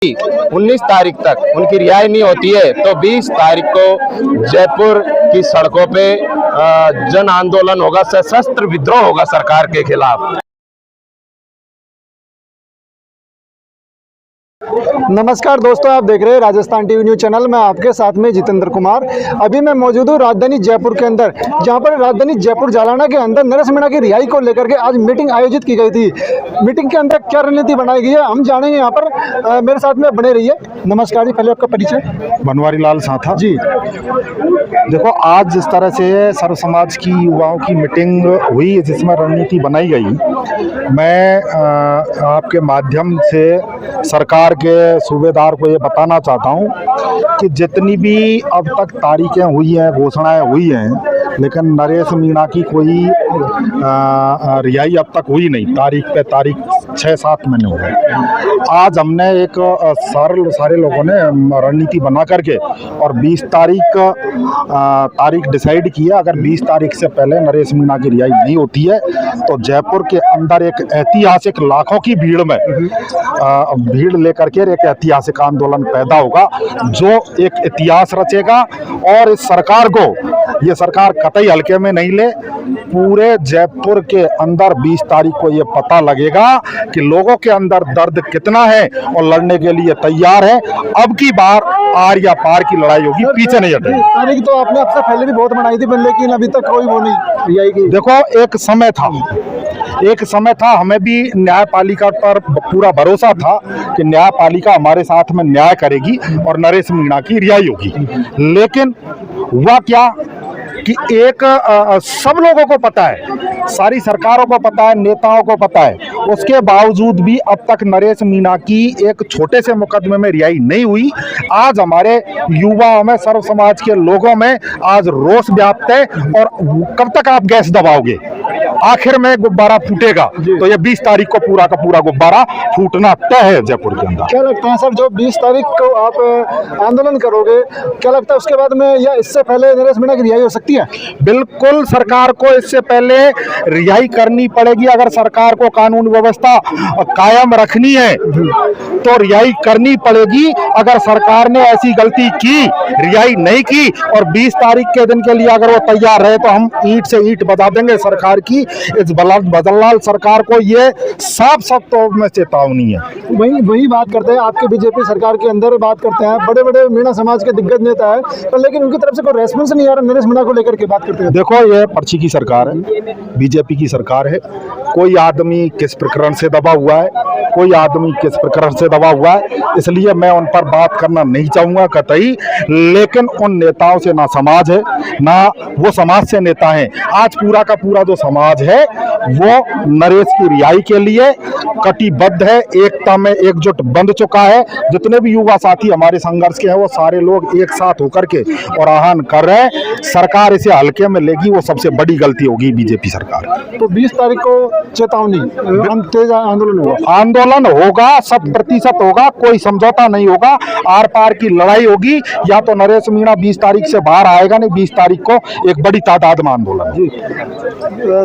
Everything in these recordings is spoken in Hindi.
19 तारीख तक उनकी रिहाई नहीं होती है तो 20 तारीख को जयपुर की सड़कों पे जन आंदोलन होगा, सशस्त्र विद्रोह होगा सरकार के खिलाफ। नमस्कार दोस्तों, आप देख रहे हैं राजस्थान टीवी न्यूज चैनल। मैं आपके साथ में जितेंद्र कुमार। अभी मैं मौजूद हूँ राजधानी जयपुर के अंदर, जहाँ पर राजधानी जयपुर जालाना के अंदर नरेश मीणा की रिहाई को लेकर के आज मीटिंग आयोजित की गई थी। मीटिंग के अंदर क्या रणनीति बनाई गई है हम जानेंगे। यहाँ पर मेरे साथ में बने रहिए। नमस्कार जी, पहले आपका परिचय। बनवारी लाल साथा जी। देखो, आज जिस तरह से सर्व समाज की युवाओं की मीटिंग हुई जिसमें रणनीति बनाई गई, मैं आपके माध्यम से सरकार के सूबेदार को ये बताना चाहता हूँ कि जितनी भी अब तक तारीखें हुई हैं, घोषणाएं हुई हैं, लेकिन नरेश मीणा की कोई रिहाई अब तक हुई नहीं। तारीख पे तारीख 6-7 महीने हो गए। आज हमने एक सारे लोगों ने रणनीति बना करके और 20 तारीख डिसाइड की है। अगर 20 तारीख से पहले नरेश मीणा की रिहाई नहीं होती है तो जयपुर के अंदर एक ऐतिहासिक लाखों की भीड़ में भीड़ लेकर के एक ऐतिहासिक आंदोलन पैदा होगा जो एक इतिहास रचेगा। और इस सरकार को, ये सरकार कतई हल्के में नहीं ले। पूरे जयपुर के अंदर 20 तारीख को ये पता लगेगा कि लोगों के अंदर दर्द कितना है और लड़ने के लिए तैयार है। अब की बार आर या पार की लड़ाई होगी, पीछे नहीं हटेगी। तारीख तो आपने अब से पहले भी बहुत बनाई थी, लेकिन अभी तक कोई वो नहीं रिहाई की। देखो, एक समय था हमें भी न्यायपालिका पर पूरा भरोसा था कि न्यायपालिका हमारे साथ में न्याय करेगी और नरेश मीणा की रिहाई होगी। लेकिन हुआ क्या कि एक सब लोगों को पता है, सारी सरकारों को पता है, नेताओं को पता है, उसके बावजूद भी अब तक नरेश मीणा की एक छोटे से मुकदमे में रिहाई नहीं हुई। आज हमारे युवाओं में, सर्व समाज के लोगों में आज रोष व्याप्त है। और कब तक आप गैस दबाओगे? आखिर में गुब्बारा फूटेगा। तो ये 20 तारीख को पूरा का पूरा गुब्बारा फूटना तय है जयपुर के अंदर। क्या लगता है सर, जो 20 तारीख को आप आंदोलन करोगे, क्या लगता है उसके बाद में या इससे पहले नरेश मीणा की रिहाई हो सकती है? बिल्कुल, सरकार को इससे पहले रिहाई करनी पड़ेगी। अगर सरकार को कानून व्यवस्था कायम रखनी है तो रिहाई करनी पड़ेगी। अगर सरकार ने ऐसी गलती की, रिहाई नहीं की और 20 तारीख के दिन के लिए अगर वो तैयार रहे तो हम ईंट से ईंट बजा देंगे सरकार की। इस बदलाल सरकार को ये साफ तौर में चेतावनी है। वही बात करते हैं, आपके बीजेपी सरकार के अंदर बात करते हैं, बड़े बड़े मीणा समाज के दिग्गज नेता है, तो लेकिन उनकी तरफ से कोई रेस्पॉन्स नहीं आ रहा नरेश मीणा को लेकर के बात करते हैं। देखो, ये पर्ची की सरकार है, बीजेपी की सरकार है। कोई आदमी किस प्रकरण से दबा हुआ है, कोई आदमी किस प्रकरण से दबा हुआ है, इसलिए मैं उन पर बात करना नहीं चाहूंगा कतई। लेकिन उन नेताओं से ना समाज है, ना वो समाज से नेता हैं। आज पूरा का पूरा जो समाज है वो नरेश की रिहाई के लिए कटिबद्ध है, एकता में एकजुट बंध चुका है। जितने भी युवा साथी हमारे संघर्ष के हैं वो सारे लोग एक साथ होकर के और आह्वान कर रहे हैं। सरकार इसे हल्के में लेगी, वो सबसे बड़ी गलती होगी बीजेपी सरकार। तो 20 तारीख को चेतावनी, तेज आंदोलन होगा, 100% होगा, कोई समझौता नहीं होगा, आर पार की लड़ाई होगी। या तो नरेश मीणा 20 तारीख से बाहर आएगा, नहीं 20 तारीख को एक बड़ी तादाद में आंदोलन। जी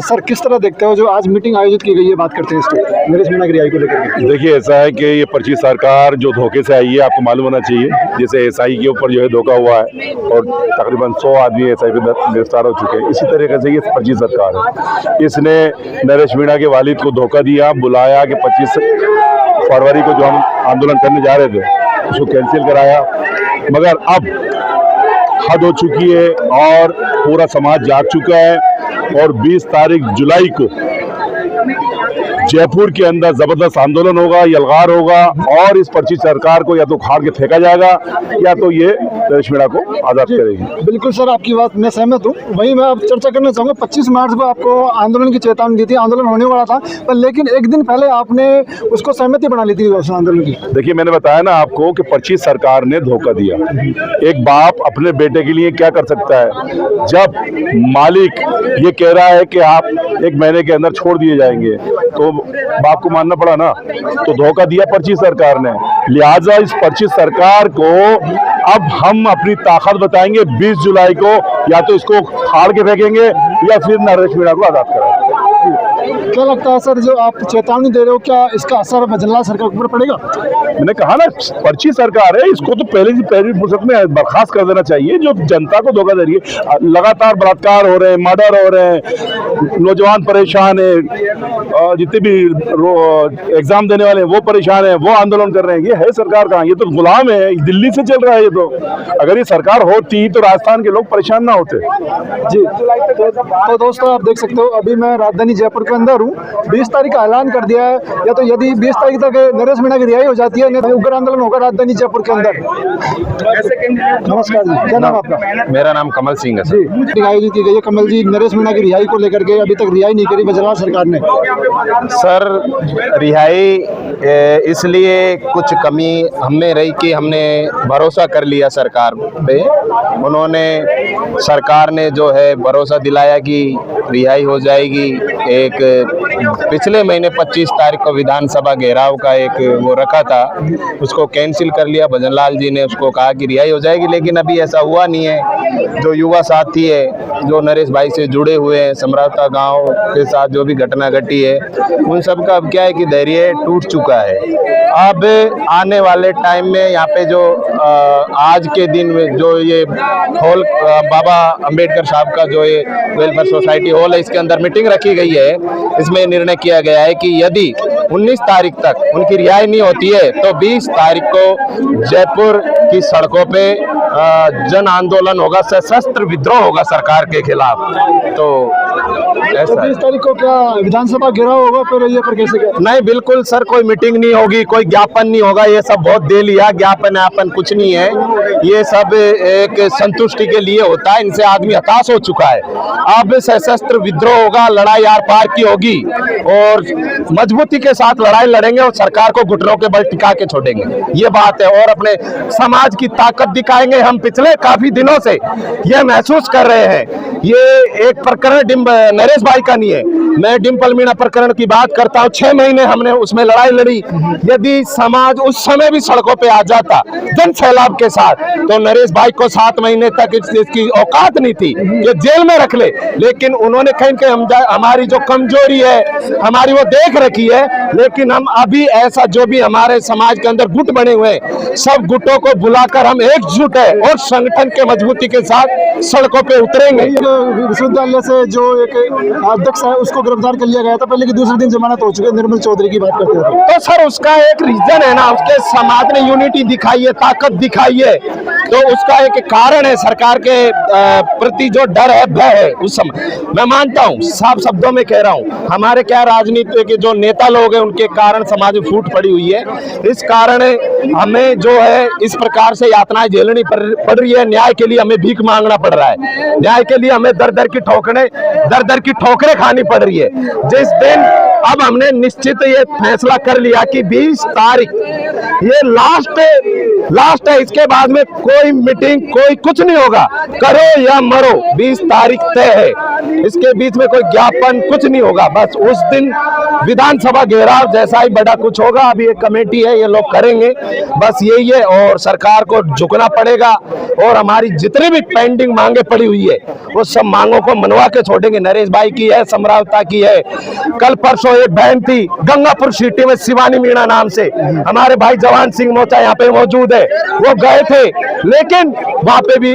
सर, किस तरह देखते हो जो आज मीटिंग आयोजित की गई है, बात करते हैं इसको नरेश मीणा की रिहाई को लेकर? देखिए, ऐसा है कि ये पर्ची सरकार जो धोखे से आई है, आपको मालूम होना चाहिए। जैसे एसआई के ऊपर जो है धोखा हुआ है और तकरीबन 100 आदमी एसआई पे गिरफ्तार हो चुके हैं, इसी तरीके से ये पर्ची सरकार है। इसने नरेश मीणा के वालिद को धोखा दिया, बुलाया कि 25 फरवरी को जो हम आंदोलन करने जा रहे थे उसको कैंसिल कराया। मगर अब हद हो चुकी है और पूरा समाज जाग चुका है और 20 तारीख जुलाई को जयपुर के अंदर जबरदस्त आंदोलन होगा, यलगार होगा और इस पर्ची सरकार को या तो उखाड़ के फेंका जाएगा या तो ये नरेश मीणा को आजाद करेगी। बिल्कुल सर, आपकी बात मैं सहमत हूँ। वही मैं अब चर्चा करना चाहूँगा, 25 मार्च को आपको आंदोलन की चेतावनी दी थी, आंदोलन होने वाला था, पर लेकिन एक दिन पहले आपने उसको सहमति बना ली थी उस आंदोलन की। देखिए, मैंने बताया ना आपको कि 25 सरकार ने धोखा दिया। एक बाप अपने बेटे के लिए क्या कर सकता है? जब मालिक ये कह रहा है कि आप 1 महीने के अंदर छोड़ दिए जाएंगे तो बाप को मानना पड़ा ना। तो धोखा दिया पर्ची सरकार ने, लिहाजा इस पर्ची सरकार को अब हम अपनी ताकत बताएंगे। 20 जुलाई को या तो इसको फाड़ के फेंकेंगे या फिर नरेश मीणा को आजाद कराएंगे। क्या लगता है सर, जो आप चेतावनी दे रहे हो, क्या इसका असर भजनलाल सरकार के ऊपर पड़ेगा? मैंने कहा ना, पर्ची सरकार है, इसको तो पहली फुर्सत में बर्खास्त कर देना चाहिए। जो जनता को धोखा दे रही है, लगातार बलात्कार हो रहे हैं, मर्डर हो रहे हैं, नौजवान परेशान है, जितने भी एग्जाम देने वाले हैं वो परेशान है, वो आंदोलन कर रहे हैं। ये है सरकार कहाँ? ये तो गुलाम है, दिल्ली से चल रहा है ये तो। अगर ये सरकार होती तो राजस्थान के लोग परेशान ना होते। जी, तो दोस्तों आप देख सकते हो, अभी मैं राजधानी जयपुर के अंदर हूँ। 20 तारीख का ऐलान कर दिया है, या तो यदि 20 तारीख तक नरेश मीणा की रिहाई हो जाती है, नहीं तो उग्र आंदोलन होगा राजधानी जयपुर के अंदर। नमस्कार जी, क्या नाम आपका? मेरा नाम कमल सिंह है जी, मीटिंग आयोजित की गई है कमल जी, नरेश मीणा की रिहाई को लेकर के। अभी तक रिहाई नहीं करी भजनलाल सरकार ने। सर। रिहाई इसलिए कुछ कमी हमें रही कि हमने भरोसा कर लिया सरकार पे। उन्होंने, सरकार ने जो है भरोसा दिलाया कि रिहाई हो जाएगी। एक पिछले महीने 25 तारीख को विधानसभा घेराव का एक वो रखा था, उसको कैंसिल कर लिया। भजनलाल जी ने उसको कहा कि रिहाई हो जाएगी, लेकिन अभी ऐसा हुआ नहीं है। जो युवा साथी है, जो नरेश भाई से जुड़े हुए हैं, समरावता गांव के साथ जो भी घटना घटी है, उन सब का अब क्या है कि धैर्य टूट चुका है। अब आने वाले टाइम में यहाँ पे जो आज के दिन में जो ये हॉल बाबा अंबेडकर साहब का जो ये वेलफेयर सोसाइटी हॉल है, इसके अंदर मीटिंग रखी गई है। इसमें निर्णय किया गया है कि यदि 19 तारीख तक उनकी रिहाई नहीं होती है तो 20 तारीख को जयपुर की सड़कों पे जन आंदोलन होगा, सशस्त्र विद्रोह होगा सरकार के खिलाफ। तो तो 20 तारीख को क्या विधानसभा घेराव होगा फिर? ये पर कैसे क्या? नहीं, बिल्कुल सर, कोई मीटिंग नहीं होगी, कोई ज्ञापन नहीं होगा। ये सब बहुत दे लिया, ज्ञापन कुछ नहीं है। ये सब एक संतुष्टि के लिए होता है। इनसे आदमी हताश हो चुका है। अब सशस्त्र विद्रोह होगा, लड़ाई आर पार की होगी और मजबूती के साथ लड़ाई लड़ेंगे और सरकार को घुटनों के बल टिका के छोड़ेंगे, ये बात है। और अपने समाज की ताकत दिखाएंगे। हम पिछले काफी दिनों से ये महसूस कर रहे हैं। ये एक प्रकरण नरेश भाई का नहीं है, मैं डिम्पल मीणा प्रकरण की बात करता हूँ। 6 महीने हमने उसमें लड़ाई लड़ी। यदि समाज उस समय भी सड़कों पे आ जाता जन सैलाब के साथ, तो नरेश भाई को 7 महीने तक इसकी औकात नहीं थी, ये जेल में रख ले। लेकिन उन्होंने कहीं हमारी जो कमजोरी है हमारी वो देख रखी है। लेकिन हम अभी ऐसा जो भी हमारे समाज के अंदर गुट बने हुए हैं, सब गुटों को बुलाकर हम एकजुट है और संगठन के मजबूती के साथ सड़कों पे उतरेंगे। विश्वविद्यालय से जो एक अध्यक्ष है उसको गिरफ्तार कर लिया गया था, पहले कि दूसरे दिन जमानत हो चुकी है। निर्मल चौधरी की बात करते हैं तो सर उसका एक रीजन है ना, उसके समाज ने यूनिटी दिखाई है, ताकत दिखाई है, तो उसका एक कारण है। सरकार के प्रति जो डर है, भय है उस समय, मैं मानता हूँ, साफ शब्दों में कह रहा हूँ। हमारे क्या राजनीति के जो नेता लोग हैं उनके कारण समाज में फूट पड़ी हुई है। इस कारण हमें जो है इस प्रकार से यातनाएं झेलनी पड़ रही है। न्याय के लिए हमें भीख मांगना पड़ रहा है, न्याय के लिए हमें दर दर की ठोकरें खानी पड़ रही है। जिस दिन अब हमने निश्चित ये फैसला कर लिया कि 20 तारीख ये लास्ट है, इसके बाद में कोई मीटिंग कोई कुछ नहीं होगा, करो या मरो, 20 तारीख तय है। इसके बीच में कोई ज्ञापन कुछ नहीं होगा। बस उस दिन विधानसभा घेराव जैसा ही बड़ा कुछ होगा। अभी एक कमेटी है, ये लोग करेंगे, बस यही है। और सरकार को झुकना पड़ेगा और हमारी जितनी भी पेंडिंग मांगे पड़ी हुई है वो सब मांगों को मनवा के छोड़ेंगे। नरेश भाई की है, समरावता की है। कल परसों एक बहन थी गंगापुर सिटी में, शिवानी मीणा नाम से, हमारे भाई जवान सिंह मोचा यहाँ पे मौजूद है, वो गए थे, लेकिन वहां पे भी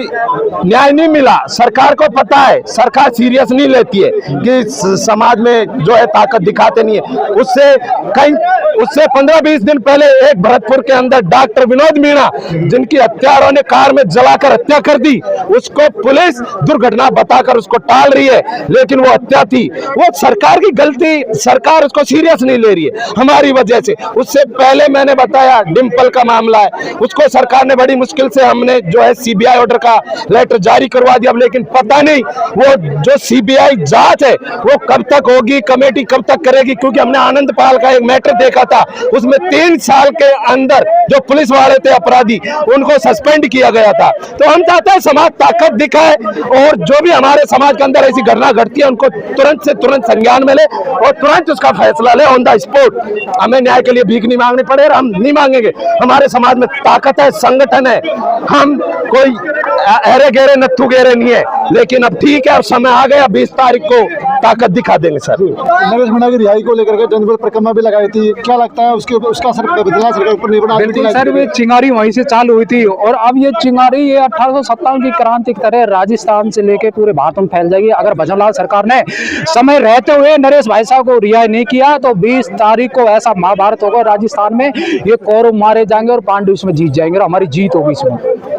न्याय नहीं मिला। सरकार को पता है, सरकार सीरियस नहीं लेती है कि समाज में जो है ताकत दिखाते नहीं है। उससे 15-20 दिन पहले एक भरतपुर के अंदर डॉक्टर विनोद मीणा, जिनकी हत्यारों ने कार में जलाकर हत्या कर दी, उसको पुलिस दुर्घटना बताकर उसको टाल रही है, लेकिन वो हत्या थी। वो सरकार की गलती, सरकार उसको सीरियस नहीं ले रही है हमारी वजह से। उससे पहले मैंने बताया डिम्पल का मामला है, उसको सरकार ने बड़ी मुश्किल से, हमने जो है सीबीआई ऑर्डर का लेटर जारी करवा दिया। लेकिन पता नहीं वो जो सीबीआई जांच है वो कब तक होगी, कमेटी कब तक करेगी, क्योंकि हमने आनंद पाल का एक मैटर देखा था, उसमें 3 साल के अंदर जो पुलिस वाले थे अपराधी, उनको सस्पेंड किया गया था। तो हम चाहते हैं समाज ताकत दिखाए और जो भी हमारे समाज के अंदर ऐसी घटना घटती है उनको तुरंत से तुरंत संज्ञान में ले और तुरंत उसका फैसला ले ऑन द स्पॉट। हमें न्याय के लिए भीख नहीं मांगनी पड़े, हम नहीं मांगेंगे। हमारे समाज में ताकत है, संगठन है, हम कोई अरे गेरे नत्थू गेरे नहीं है, लेकिन अब ठीक है, अब समय आ गया, 20 तारीख को ताकत दिखा देंगे सर। नरेश मीणा की रिहाई को लेकर के जनविरोध परिक्रमा भी लगाई थी, क्या लगता है उसका असर बदला सरकार ऊपर नहीं पड़ा? बिल्कुल सर, वे चिंगारी वहीं से चालू हुई थी और अब ये चिंगारी ये 1857 की क्रांति की तरह राजस्थान से लेके पूरे भारत में फैल जाएगी। अगर भजनलाल सरकार ने समय रहते हुए नरेश भाई साहब को रिहाई नहीं किया तो 20 तारीख को ऐसा महाभारत होगा राजस्थान में, ये कौरव मारे जाएंगे और पांडु इसमें जीत जाएंगे और हमारी जीत होगी इसमें।